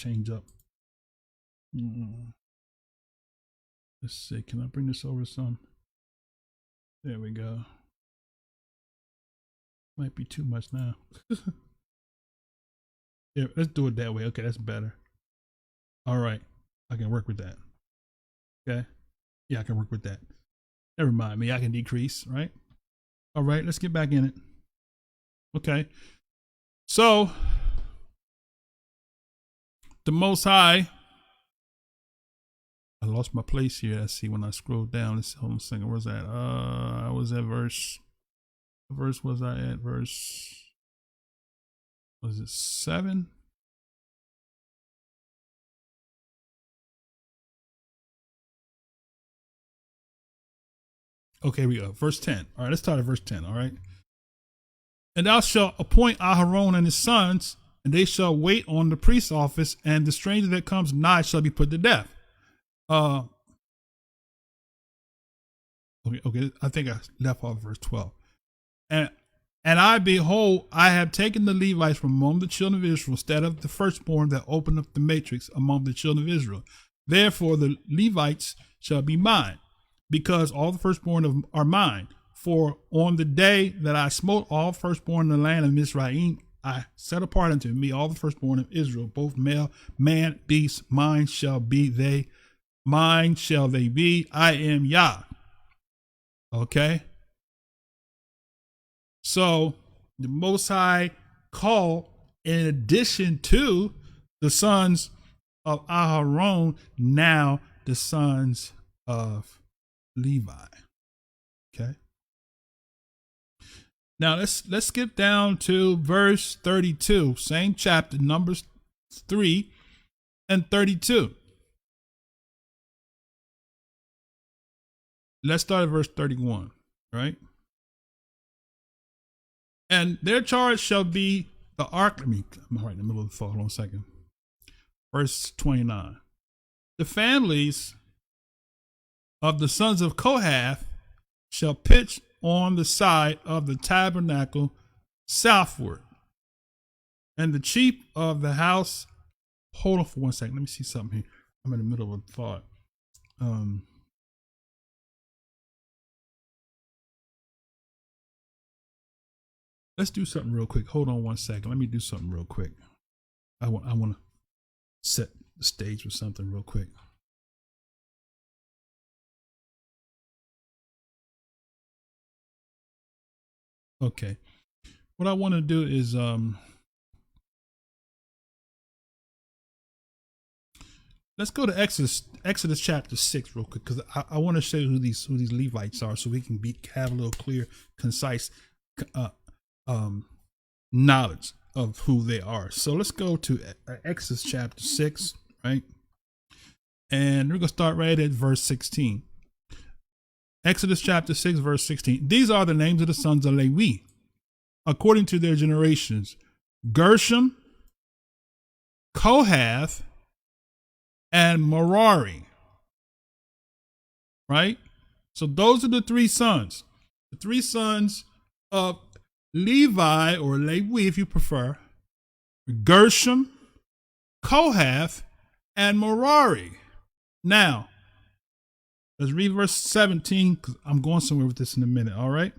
change up. Let's see. Can I bring this over some? There we go. Might be too much now. Yeah, let's do it that way. Okay, that's better. All right. I can work with that. Okay. Yeah, I can work with that. Never mind me. I can decrease, right? All right, let's get back in it. Okay. So, the Most High. I lost my place here. Let's see when I scroll down. Let's hold on a second. Where's that? I was at verse. What verse was I at? Verse. Was it 7? Okay, we go. Verse 10. All right, let's start at verse 10. All right. And thou shalt appoint Aharon and his sons, and they shall wait on the priest's office, and the stranger that comes nigh shall be put to death. Okay. I think I left off verse 12. And I, behold, I have taken the Levites from among the children of Israel instead of the firstborn that opened up the matrix among the children of Israel. Therefore, the Levites shall be mine, because all the firstborn are mine. For on the day that I smote all firstborn in the land of Mizraim, I set apart unto me all the firstborn of Israel, both male, man, beast. Mine shall be they. Mine shall they be. I am Yah. Okay. So the Most High called, in addition to the sons of Aharon, now the sons of Levi. Okay. Now let's skip down to verse 32, same chapter, Numbers 3 and 32. Let's start at verse 31, right? And their charge shall be the ark. I'm right in the middle of the thought. Hold on a second. Verse 29. The families of the sons of Kohath shall pitch on the side of the tabernacle southward. And the chief of the house. Hold on for 1 second. Let me see something here. I'm in the middle of a thought. Let's do something real quick. Hold on 1 second. Let me do something real quick. I want to set the stage with something real quick. Okay. What I want to do is let's go to Exodus chapter 6 real quick, because I want to show you who these Levites are, so we can have a little clear, concise knowledge of who they are. So let's go to Exodus chapter 6, right? And we're going to start right at verse 16. Exodus chapter 6, verse 16. These are the names of the sons of Levi, according to their generations: Gershom, Kohath, and Merari. Right? So those are the three sons. The three sons of Levi, or Levi if you prefer: Gershom, Kohath, and Merari. Now, let's read verse 17, because I'm going somewhere with this in a minute, all right?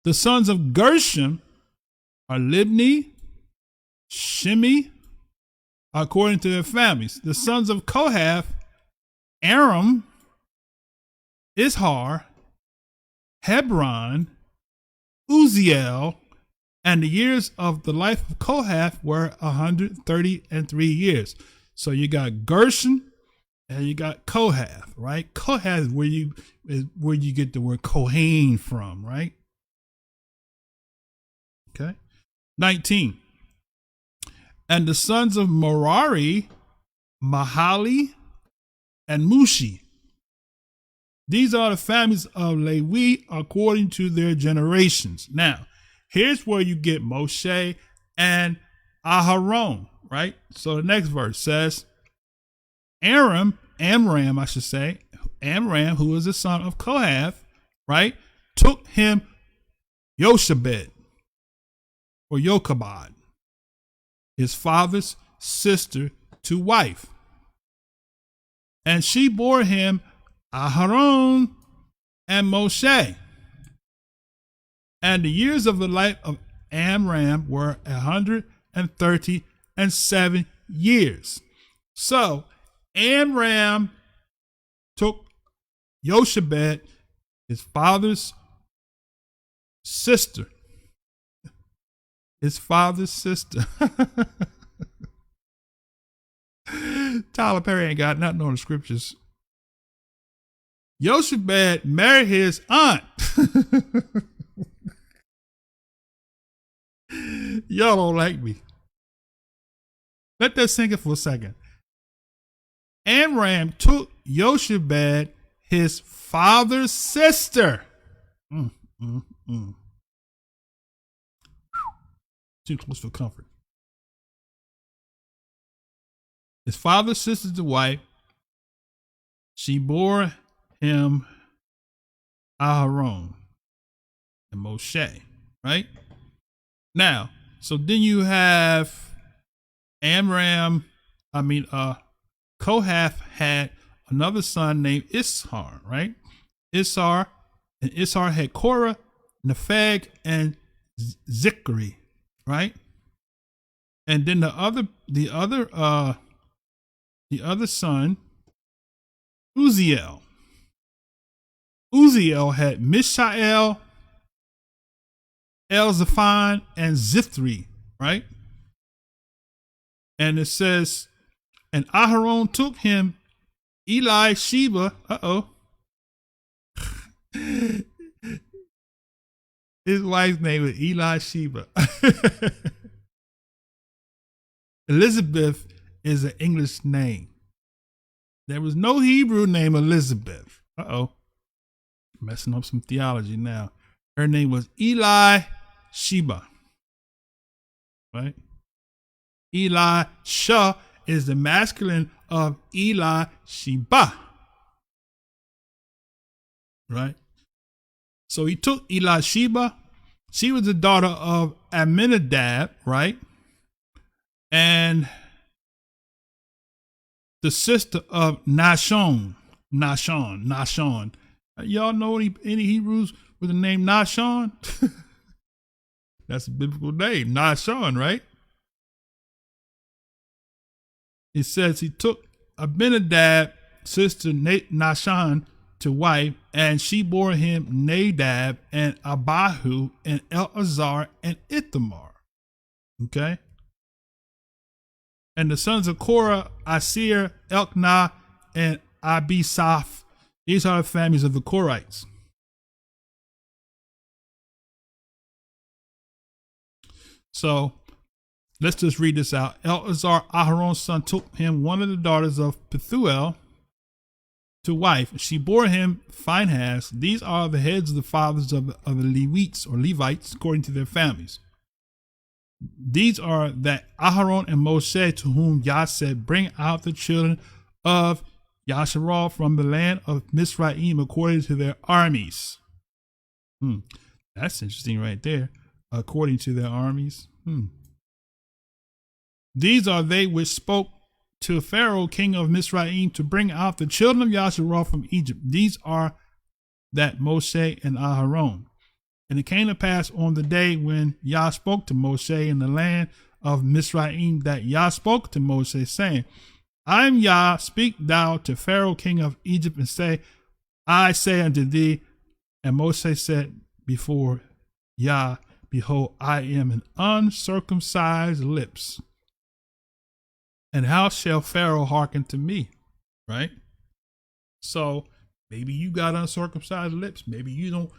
The sons of Gershom are Libni, Shimi, according to their families. The sons of Kohath, Aram, Ishar, Hebron, Uziel, and the years of the life of Kohath were 133 years. So you got Gershom and you got Kohath, right? Kohath is where you get the word Kohen from, right? Okay. 19. And the sons of Merari, Mahali, and Mushi. These are the families of Levi according to their generations. Now, here's where you get Moshe and Aharon, right? So the next verse says, Amram, who is the son of Kohath, right, took him Yoshebed or Yokabad, his father's sister to wife. And she bore him Aharon and Moshe. And the years of the life of Amram were 137 years. So Amram took Jochebed, his father's sister. His father's sister. Tyler Perry ain't got nothing on the scriptures. Jochebed married his aunt. Y'all don't like me. Let that sink in for a second. Amram took Jochebed, his father's sister. Too close for comfort. His father's sister to wife. She bore him Aharon and Moshe, right? Now, so then you have Kohath had another son named Issachar, right? Issachar had Korah, Nepheg, and Zikri, right? And then the other son, Uziel. Uziel had Mishael, Elzaphan, and Zithri, right? And it says, and Aharon took him Eli-Sheba. His wife's name was Eli-Sheba. Elizabeth is an English name. There was no Hebrew name Elizabeth. Messing up some theology now. Her name was Eli-Sheba. Right? Elisha is the masculine of Eli-Sheba. Right? So he took Eli-Sheba. She was the daughter of Amminadab, right? And the sister of Nahshon. Y'all know any Hebrews with the name Nahshon? That's a biblical name, Nahshon, right? It says he took Abinadab, sister Nahshon, to wife, and she bore him Nadab and Abihu and Eleazar and Ithamar. Okay? And the sons of Korah, Asir, Elkanah, and Abisaph. These are the families of the Korhites. So let's just read this out. Eleazar, Aharon's son, took him one of the daughters of Pethuel to wife. She bore him Phinehas. These are the heads of the fathers of the Levites, according to their families. These are that Aharon and Moshe, to whom Yah said, bring out the children of Yasharal from the land of Mizraim according to their armies. That's interesting right there. According to their armies. These are they which spoke to Pharaoh, king of Mizraim, to bring out the children of Yasharal from Egypt. These are that Moshe and Aharon. And it came to pass on the day when Yah spoke to Moshe in the land of Mizraim, that Yah spoke to Moshe, saying, I am Yah, speak thou to Pharaoh, king of Egypt, and say, I say unto thee. And Moshe said before Yah, behold, I am an uncircumcised lips. And how shall Pharaoh hearken to me? Right? So maybe you got uncircumcised lips. Maybe you don't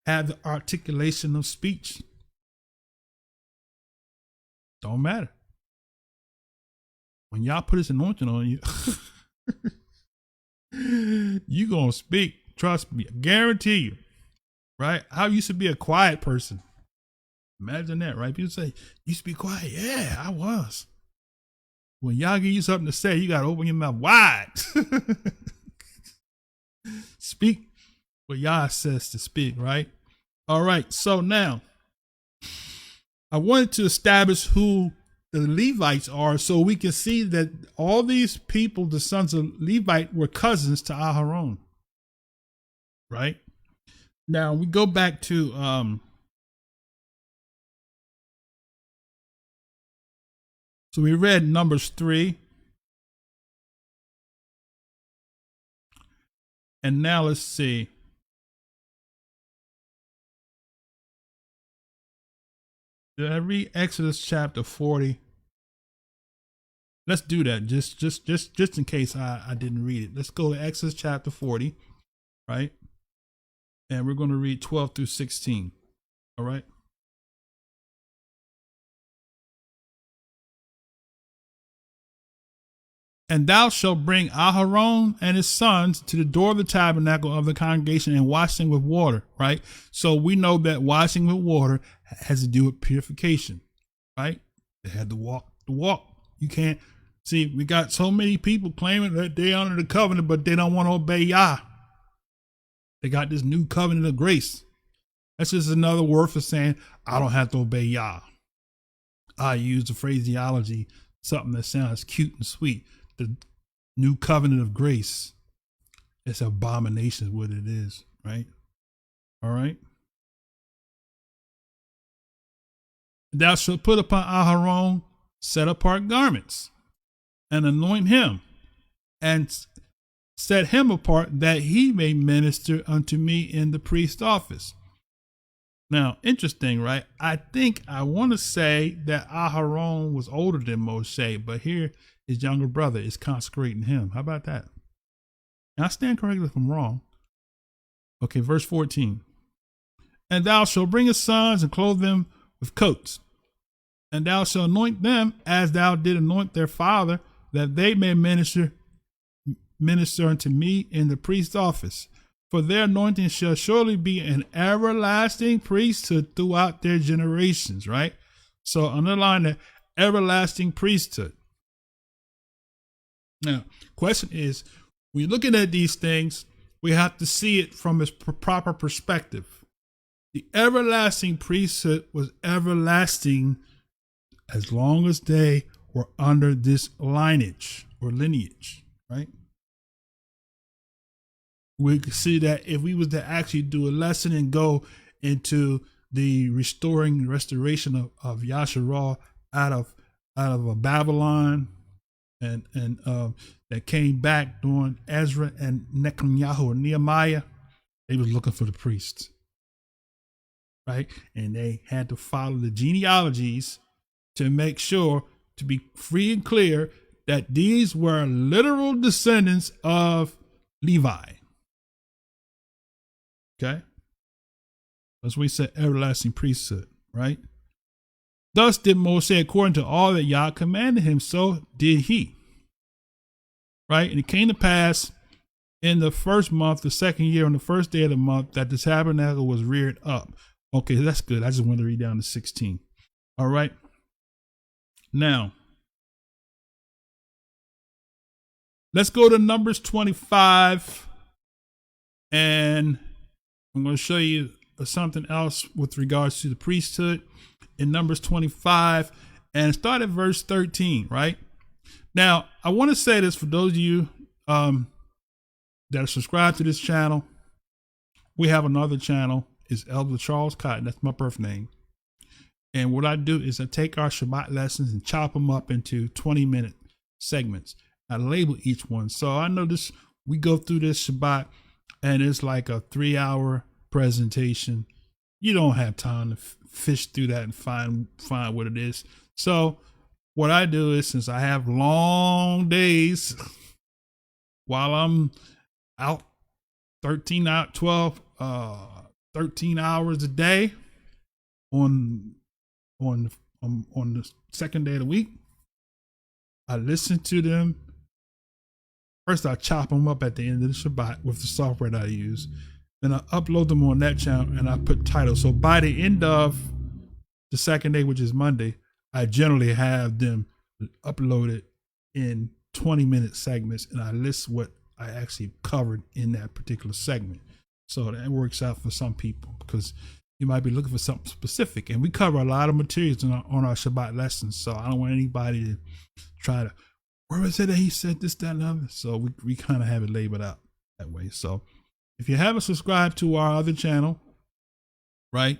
have the articulation of speech. Don't matter. When y'all put his anointing on you, you gonna speak. Trust me. I guarantee you. Right? I used to be a quiet person. Imagine that, right? People say, you used to be quiet. Yeah, I was. When y'all give you something to say, you gotta open your mouth wide. Speak what Yah says to speak, right? All right, so now I wanted to establish who the Levites are, so we can see that all these people, the sons of Levite, were cousins to Aharon. Right? Now we go back to so we read Numbers 3. And now let's see. Did I read Exodus chapter 40? Let's do that just in case I didn't read it. Let's go to Exodus chapter 40, right? And we're going to read 12 through 16. All right. And thou shalt bring Aharon and his sons to the door of the tabernacle of the congregation and wash them with water, right? So we know that washing with water has to do with purification, right? They had to walk the walk. You can't see, we got so many people claiming that they're under the covenant, but they don't want to obey Yah. They got this new covenant of grace. That's just another word for saying, I don't have to obey Yah. I use the phraseology, something that sounds cute and sweet. The new covenant of grace. It's abomination what it is, right? All right. Thou shalt put upon Aharon set apart garments and anoint him and set him apart that he may minister unto me in the priest's office. Now, interesting, right? I want to say that Aharon was older than Moshe, but here his younger brother is consecrating him. How about that? And I stand corrected if I'm wrong. Okay, verse 14. And thou shalt bring his sons and clothe them with coats, and thou shalt anoint them as thou did anoint their father, that they may minister unto me in the priest's office. For their anointing shall surely be an everlasting priesthood throughout their generations, right? So underline that, everlasting priesthood. Now, question is, when you're looking at these things, we have to see it from its proper perspective. The everlasting priesthood was everlasting as long as they were under this lineage or lineage, right? We can see that if we was to actually do a lesson and go into the restoration of Yasharal out of Babylon, and that came back during Ezra and Nehemiah or Nehemiah, they was looking for the priests, right? And they had to follow the genealogies to make sure to be free and clear that these were literal descendants of Levi. Okay? That's what we said, everlasting priesthood, right? Thus did Moshe according to all that Yah commanded him, so did he. Right? And it came to pass in the first month, the second year, on the first day of the month, that the tabernacle was reared up. Okay, that's good. I just want to read down to 16. All right. Now, let's go to Numbers 25. And I'm going to show you something else with regards to the priesthood in Numbers 25, and start at verse 13, right? Now, I want to say this for those of you that are subscribed to this channel. We have another channel. It's Elder Charles Cotton. That's my birth name. And what I do is I take our Shabbat lessons and chop them up into 20-minute segments. I label each one. So I know this, we go through this Shabbat and it's like a 3-hour presentation. You don't have time to fish through that and find what it is. So what I do is, since I have long days while I'm out 13 hours a day on the second day of the week, I listen to them. First, I chop them up at the end of the Shabbat with the software that I use. Then I upload them on that channel and I put titles. So by the end of the second day, which is Monday, I generally have them uploaded in 20-minute segments, and I list what I actually covered in that particular segment. So that works out for some people because You might be looking for something specific. And we cover a lot of materials on our Shabbat lessons. So I don't want anybody to try to, where was it that he said this, that, and the other? So we kind of have it labeled out that way. So if you haven't subscribed to our other channel, right?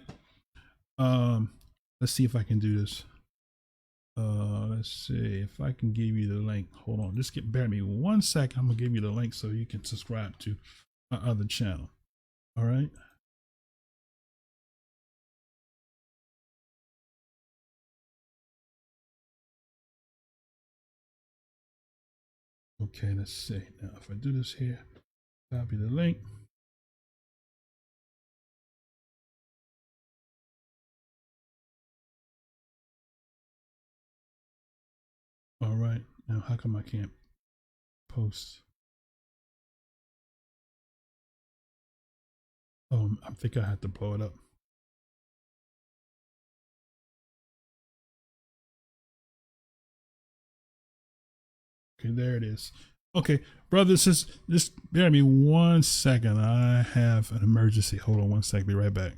Let's see if I can do this. Let's see if I can give you the link. Hold on, just bear me 1 second. I'm gonna give you the link so you can subscribe to our other channel. All right. Okay, let's see. Now, if I do this here, copy the link. All right. Now, how come I can't post? I think I have to blow it up. Okay, there it is. Okay, brothers, just bear me 1 second. I have an emergency. Hold on 1 second. Be right back.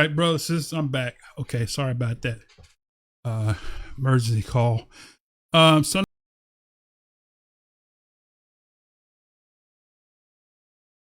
right, brothers, sisters, I'm back. Okay, sorry about that. Emergency call. So